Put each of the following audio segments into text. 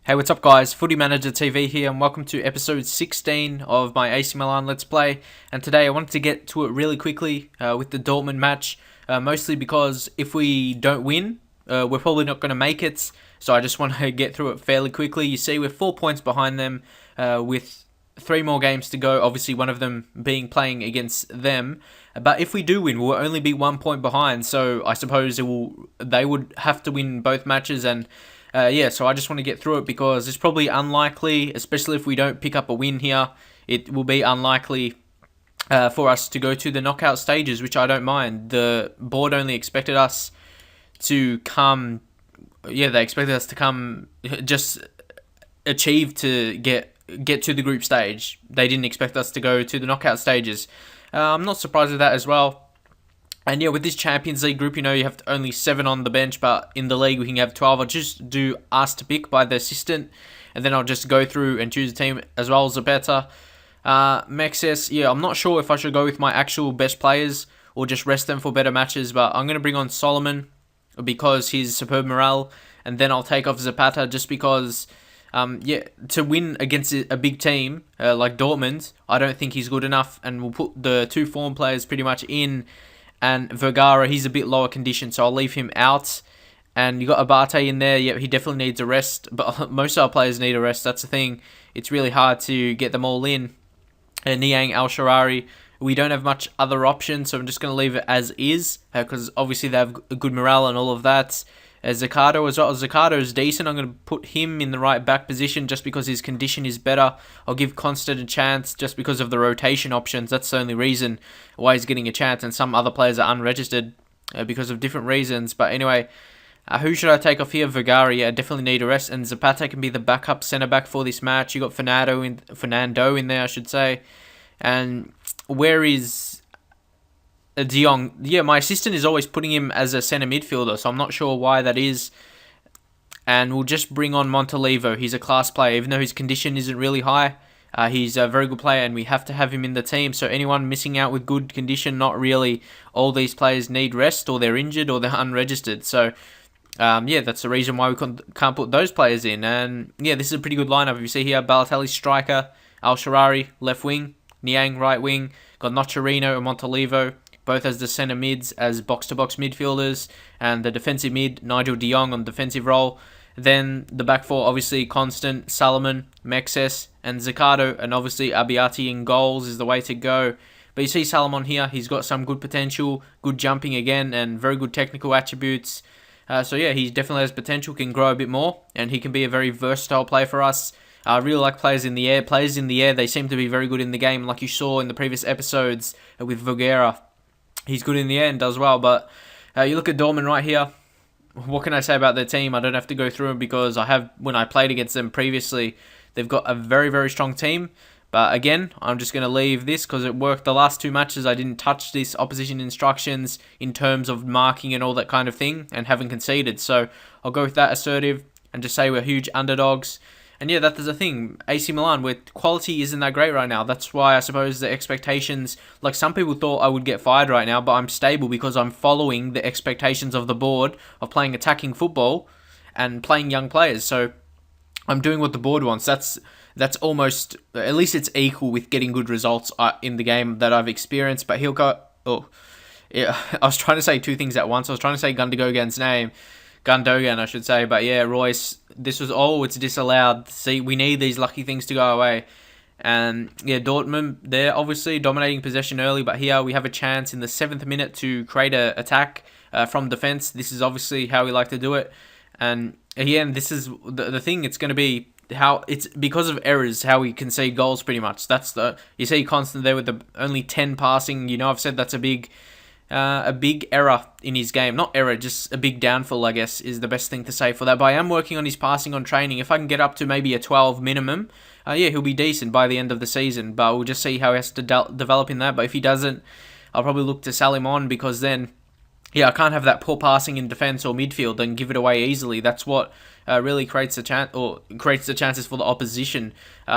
Hey, what's up guys? Footy Manager TV here and welcome to episode 16 of my AC Milan Let's Play. And today I wanted to get to it really quickly with the Dortmund match, mostly because if we don't win, we're probably not going to make it. So I just want to get through it fairly quickly. You see we're 4 points behind them with 3 more games to go, obviously one of them being playing against them. But if we do win, we'll only be 1 point behind, so I suppose they would have to win both matches and so I just want to get through it because it's probably unlikely, especially if we don't pick up a win here, it will be unlikely for us to go to the knockout stages, which I don't mind. The board only expected us to come, they expected us to come, just achieve to get to the group stage. They didn't expect us to go to the knockout stages. I'm not surprised with that as well. And yeah, with this Champions League group, you have only 7 on the bench, but in the league we can have 12. I'll just do ask to pick by the assistant, and then I'll just go through and choose a team as well as a better. Mexes, I'm not sure if I should go with my actual best players or just rest them for better matches, but I'm going to bring on Solomon because he's superb morale, and then I'll take off Zapata just because, to win against a big team like Dortmund, I don't think he's good enough, and we'll put the 2 form players pretty much in. And Vergara, he's a bit lower condition, so I'll leave him out. And you got Abate in there. Yeah, he definitely needs a rest. But most of our players need a rest. That's the thing. It's really hard to get them all in. And Niang, Al-Sharari, we don't have much other options, so I'm just going to leave it as is. Because obviously they have a good morale and all of that. Zaccato as well. Zaccato is decent. I'm going to put him in the right back position just because his condition is better. I'll give Constant a chance just because of the rotation options. That's the only reason why he's getting a chance. And some other players are unregistered because of different reasons. But anyway, who should I take off here? Vergara, yeah, definitely need a rest. And Zapata can be the backup centre-back for this match. You got Fernando in there, I should say. And where is De Jong? Yeah, my assistant is always putting him as a centre midfielder, so I'm not sure why that is. And we'll just bring on Montolivo. He's a class player, even though his condition isn't really high. He's a very good player, and we have to have him in the team. So anyone missing out with good condition, not really. All these players need rest, or they're injured, or they're unregistered. So that's the reason why we can't put those players in. And yeah, this is a pretty good lineup. You see here, Balotelli striker, Al-Sharari left wing, Niang right wing, got Nocerino and Montolivo, both as the centre mids, as box-to-box midfielders, and the defensive mid, Nigel de Jong on defensive role. Then the back four, obviously Constant, Salomon, Mexes, and Zaccato, and obviously Abiati in goals is the way to go. But you see Salomon here, he's got some good potential, good jumping again, and very good technical attributes. He definitely has potential, can grow a bit more, and he can be a very versatile player for us. I really like players in the air. Players in the air, they seem to be very good in the game, like you saw in the previous episodes with Vergara. He's good in the air and does well, but you look at Dortmund right here. What can I say about their team? I don't have to go through them because when I played against them previously, they've got a very, very strong team. But again, I'm just going to leave this because it worked the last 2 matches. I didn't touch this opposition instructions in terms of marking and all that kind of thing and haven't conceded. So I'll go with that assertive and just say we're huge underdogs. And yeah, that is the thing. AC Milan, where quality isn't that great right now. That's why I suppose the expectations, like some people thought I would get fired right now, but I'm stable because I'm following the expectations of the board of playing attacking football and playing young players. So I'm doing what the board wants. That's almost, at least it's equal with getting good results in the game that I've experienced. But I was trying to say 2 things at once. I was trying to say Gundogan's name. Gundogan, I should say. But yeah, Royce, it's disallowed. See, we need these lucky things to go away. And yeah, Dortmund, they're obviously dominating possession early, but here we have a chance in the 7th minute to create an attack from defense. This is obviously how we like to do it. And again, this is the thing. It's going to be how it's because of errors how we concede goals pretty much. You see Constant there with the only 10 passing. I've said that's a big error in his game. Not error, just a big downfall, I guess, is the best thing to say for that. But I am working on his passing on training. If I can get up to maybe a 12 minimum, he'll be decent by the end of the season. But we'll just see how he has to develop in that. But if he doesn't, I'll probably look to sell him on because then, I can't have that poor passing in defense or midfield and give it away easily. That's what really creates the chances for the opposition.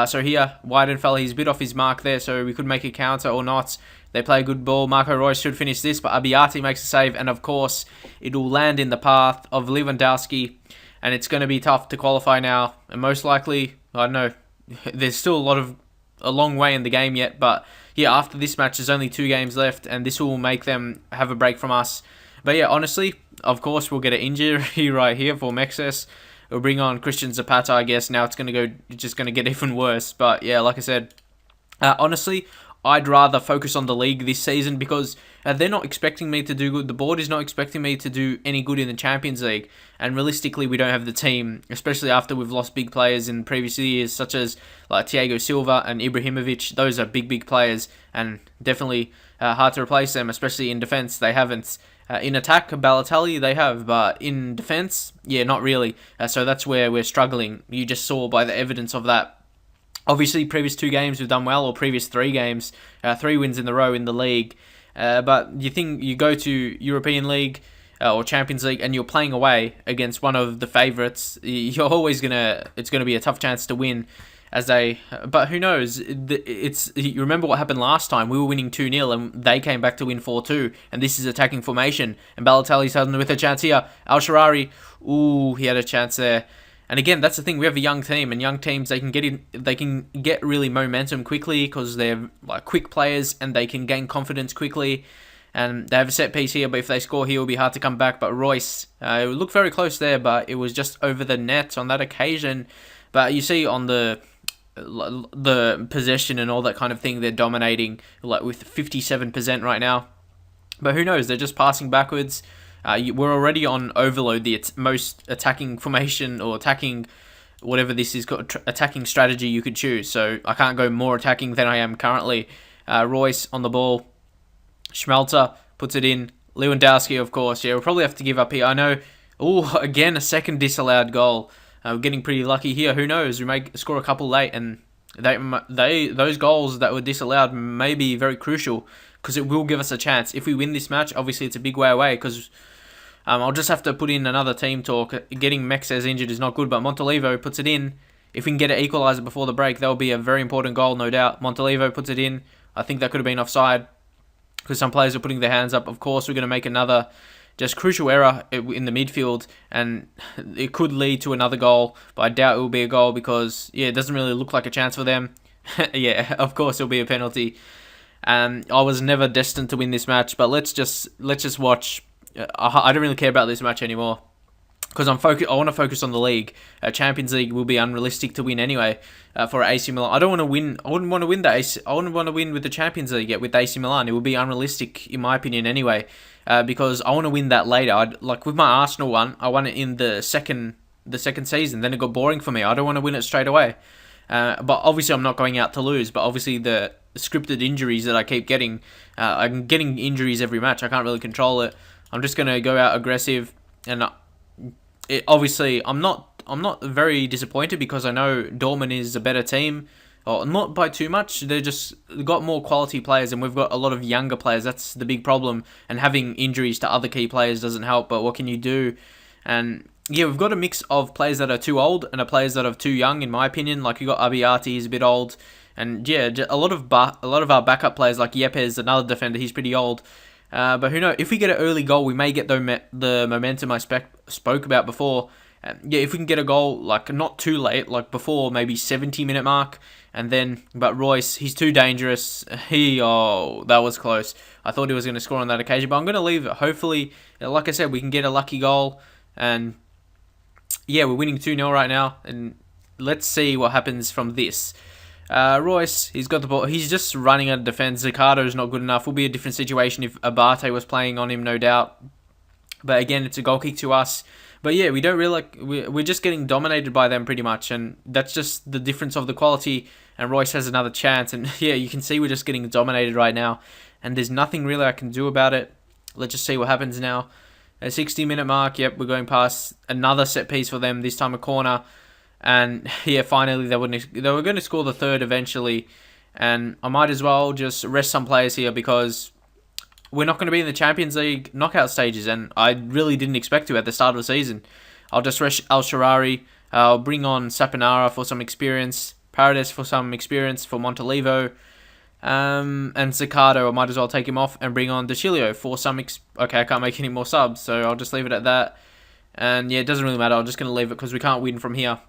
So here, Weidenfeller, he's a bit off his mark there, so we could make a counter or not. They play a good ball. Marco Reus should finish this, but Abiati makes a save, and of course, it will land in the path of Lewandowski. and it's going to be tough to qualify now. And most likely, I don't know, there's still a long way in the game yet, but yeah, after this match, there's only 2 games left, and this will make them have a break from us. But yeah, honestly, of course, we'll get an injury right here for Mexes. We'll bring on Christian Zapata, I guess. Now it's just going to get even worse. But yeah, like I said, honestly, I'd rather focus on the league this season because they're not expecting me to do good. The board is not expecting me to do any good in the Champions League. And realistically, we don't have the team, especially after we've lost big players in previous years, such as like Thiago Silva and Ibrahimovic. Those are big players and definitely hard to replace them, especially in defence. They haven't. In attack, Balotelli, they have, but in defence, yeah, not really. So that's where we're struggling. You just saw by the evidence of that. Obviously, previous 2 games we've done well, or previous 3 games, 3 wins in a row in the league. But you go to European League or Champions League, and you're playing away against one of the favourites. It's gonna be a tough chance to win. But who knows? You remember what happened last time? We were winning 2-0, and they came back to win 4-2. And this is attacking formation. And Balotelli's suddenly with a chance here. Al Sharari, he had a chance there. And again, that's the thing. We have a young team, and young teams they can get really momentum quickly because they're like quick players and they can gain confidence quickly. And they have a set piece here, but if they score here, it'll be hard to come back. But Royce, it looked very close there, but it was just over the net on that occasion. But you see on the possession and all that kind of thing, they're dominating like with 57% right now. But who knows? They're just passing backwards. We're already on overload, the most attacking formation or attacking whatever this is called, attacking strategy you could choose. So I can't go more attacking than I am currently. Royce on the ball. Schmelzer puts it in. Lewandowski, of course. Yeah, we'll probably have to give up here. I know. Again, a second disallowed goal. We're getting pretty lucky here. Who knows? We may score a couple late, and those goals that were disallowed may be very crucial because it will give us a chance. If we win this match, obviously it's a big way away because I'll just have to put in another team talk. Getting Mexes injured is not good, but Montolivo puts it in. If we can get an equaliser before the break, that will be a very important goal, no doubt. Montolivo puts it in. I think that could have been offside because some players are putting their hands up. Of course, we're going to make another just crucial error in the midfield, and it could lead to another goal, but I doubt it will be a goal because, yeah, it doesn't really look like a chance for them. Yeah, of course it'll be a penalty. I was never destined to win this match, but let's just watch. I don't really care about this match anymore because I want to focus on the league. Champions League will be unrealistic to win anyway for AC Milan. I wouldn't want to win I wouldn't want to win with the Champions League yet with AC Milan. It would be unrealistic in my opinion anyway. Because I want to win that later. Like with my Arsenal one, I won it in the second season. Then it got boring for me. I don't want to win it straight away. But obviously I'm not going out to lose. But obviously the scripted injuries that I keep getting, I'm getting injuries every match. I can't really control it. I'm just going to go out aggressive. And obviously I'm not very disappointed because I know Dortmund is a better team. Oh, not by too much. They've got more quality players, and we've got a lot of younger players. That's the big problem. And having injuries to other key players doesn't help. But what can you do? And yeah, we've got a mix of players that are too old and players that are too young, in my opinion. Like you got Abiati, he's a bit old, and yeah, a lot of our backup players like Yepes, another defender, he's pretty old. But who knows? If we get an early goal, we may get the momentum I spoke about before. Yeah, if we can get a goal, like not too late, like before maybe 70-minute mark, but Royce, he's too dangerous. That was close. I thought he was going to score on that occasion, but I'm going to leave it. Hopefully, like I said, we can get a lucky goal, and yeah, we're winning 2-0 right now, and let's see what happens from this. Royce, he's got the ball. He's just running out of defense. Zaccardo's not good enough. Will be a different situation if Abate was playing on him, no doubt. But again, it's a goal kick to us. But yeah, we don't really we're just getting dominated by them pretty much, and that's just the difference of the quality. And Royce has another chance, and yeah, you can see we're just getting dominated right now, and there's nothing really I can do about it. Let's just see what happens now. At 60-minute mark, yep, we're going past another set piece for them. This time a corner, and yeah, finally they were going to score the third eventually, and I might as well just rest some players here because we're not going to be in the Champions League knockout stages, and I really didn't expect to at the start of the season. I'll just rest Al Sharari. I'll bring on Saponara for some experience, Paredes for some experience for Montolivo, and Zaccardo. I might as well take him off and bring on De Chilio for some. Okay, I can't make any more subs, so I'll just leave it at that. And yeah, it doesn't really matter. I'm just going to leave it because we can't win from here.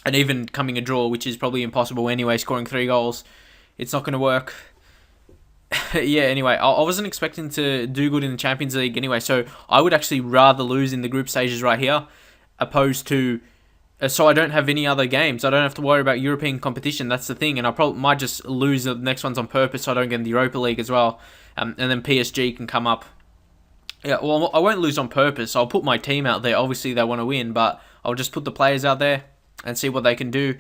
And even coming a draw, which is probably impossible anyway, scoring 3 goals, it's not going to work. Yeah, anyway, I wasn't expecting to do good in the Champions League anyway, so I would actually rather lose in the group stages right here, opposed to... so I don't have any other games. I don't have to worry about European competition. That's the thing, and I probably might just lose the next ones on purpose so I don't get in the Europa League as well, and then PSG can come up. Yeah, well, I won't lose on purpose. I'll put my team out there. Obviously, they want to win, but I'll just put the players out there and see what they can do.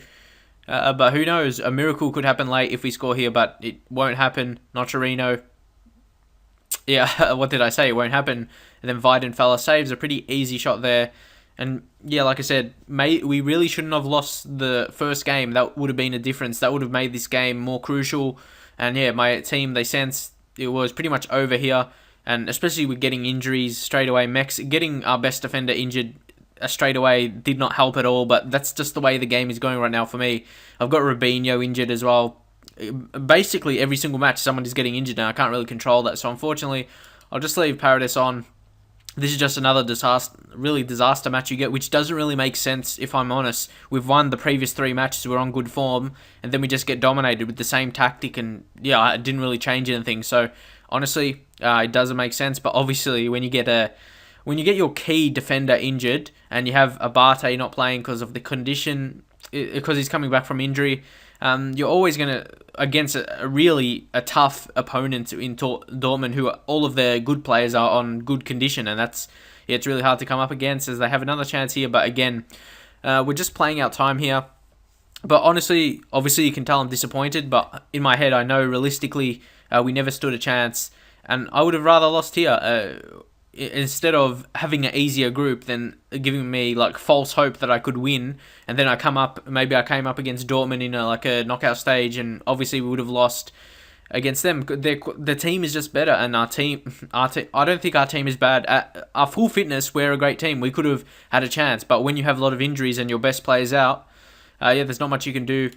But who knows? A miracle could happen late if we score here, but it won't happen. Nocerino. Yeah, what did I say? It won't happen. And then Weidenfeller saves a pretty easy shot there. And yeah, like I said, we really shouldn't have lost the first game. That would have been a difference. That would have made this game more crucial. And yeah, my team, they sensed it was pretty much over here. And especially with getting injuries straight away. Getting our best defender injured straight away did not help at all, but that's just the way the game is going right now for me. I've got Robinho injured as well. Basically, every single match, someone is getting injured now. I can't really control that, so unfortunately, I'll just leave Paredes on. This is just another disaster match you get, which doesn't really make sense, if I'm honest. We've won the previous 3 matches, we're on good form, and then we just get dominated with the same tactic, and yeah, it didn't really change anything. So, honestly, it doesn't make sense, but obviously, when you get your key defender injured and you have Abate not playing because of the condition, because he's coming back from injury, you're always going to, against a tough opponent in Dortmund, who all of their good players are on good condition, and it's really hard to come up against, as they have another chance here. But again, we're just playing our time here. But honestly, obviously you can tell I'm disappointed, but in my head I know realistically we never stood a chance, and I would have rather lost here. Instead of having an easier group than giving me like false hope that I could win, and then I came up against Dortmund in a knockout stage, and obviously we would have lost against them. The team is just better, and our team, I don't think our team is bad. At our full fitness, we're a great team. We could have had a chance, but when you have a lot of injuries and your best players out, there's not much you can do.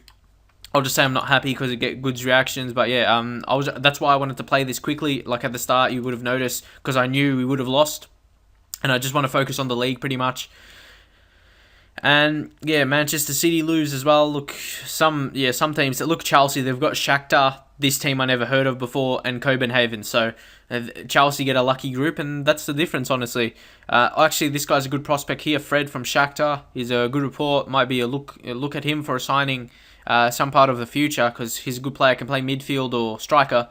I'll just say I'm not happy because it get good reactions, but yeah, that's why I wanted to play this quickly. Like at the start, you would have noticed, because I knew we would have lost, and I just want to focus on the league pretty much. And yeah, Manchester City lose as well. Look, some teams. Look, Chelsea, they've got Shakhtar, this team I never heard of before, and Copenhagen. So Chelsea get a lucky group, and that's the difference, honestly. Actually, this guy's a good prospect here, Fred from Shakhtar. He's a good report. Might be a look at him for a signing. Some part of the future, because he's a good player, can play midfield or striker.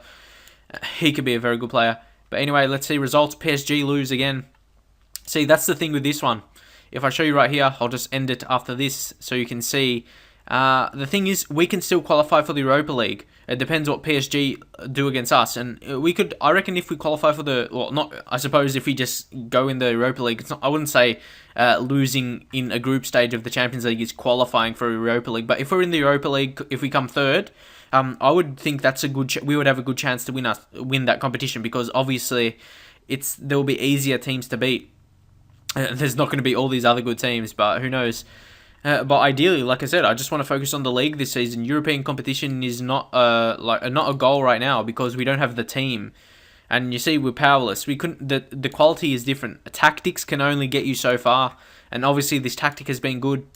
He could be a very good player. But anyway, let's see results. PSG lose again. See, that's the thing with this one. If I show you right here, I'll just end it after this so you can see. The thing is, we can still qualify for the Europa League. It depends what PSG do against us, and I reckon if we qualify for I suppose if we just go in the Europa League, I wouldn't say losing in a group stage of the Champions League is qualifying for a Europa League, but if we're in the Europa League, if we come third, I would think that's we would have a good chance to win that competition, because obviously there will be easier teams to beat. There's not going to be all these other good teams, but who knows. But ideally, like I said, I just want to focus on the league this season. European competition is not a goal right now, because we don't have the team, and you see we're powerless. We couldn't. The quality is different. Tactics can only get you so far, and obviously this tactic has been good.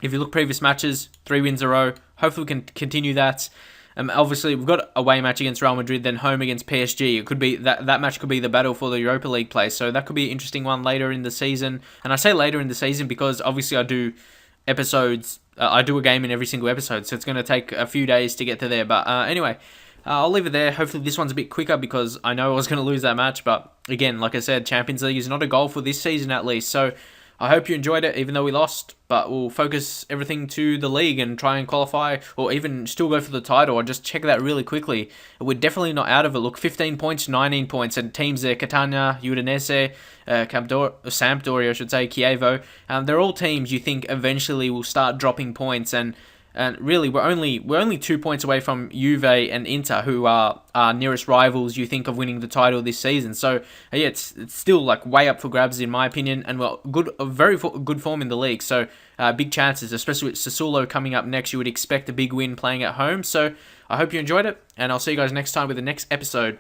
If you look previous matches, 3 wins in a row. Hopefully we can continue that. Obviously we've got a away match against Real Madrid, then home against PSG. It could be that match could be the battle for the Europa League place. So that could be an interesting one later in the season. And I say later in the season because obviously I do episodes. I do a game in every single episode, so it's going to take a few days to get to there. But anyway, I'll leave it there. Hopefully this one's a bit quicker, because I know I was going to lose that match. But again, like I said, Champions League is not a goal for this season at least. So I hope you enjoyed it, even though we lost. But we'll focus everything to the league and try and qualify, or even still go for the title. I'll just check that really quickly. We're definitely not out of it. Look, 15 points, 19 points, and teams there, Catania, Udinese, Sampdoria, I should say, Chievo. They're all teams you think eventually will start dropping points, and really we're only 2 points away from Juve and Inter, who are our nearest rivals. You think of winning the title this season. So yeah, it's still like way up for grabs in my opinion, and very good form in the league. So big chances, especially with Sassuolo coming up next. You would expect a big win playing at home. So I hope you enjoyed it, and I'll see you guys next time with the next episode.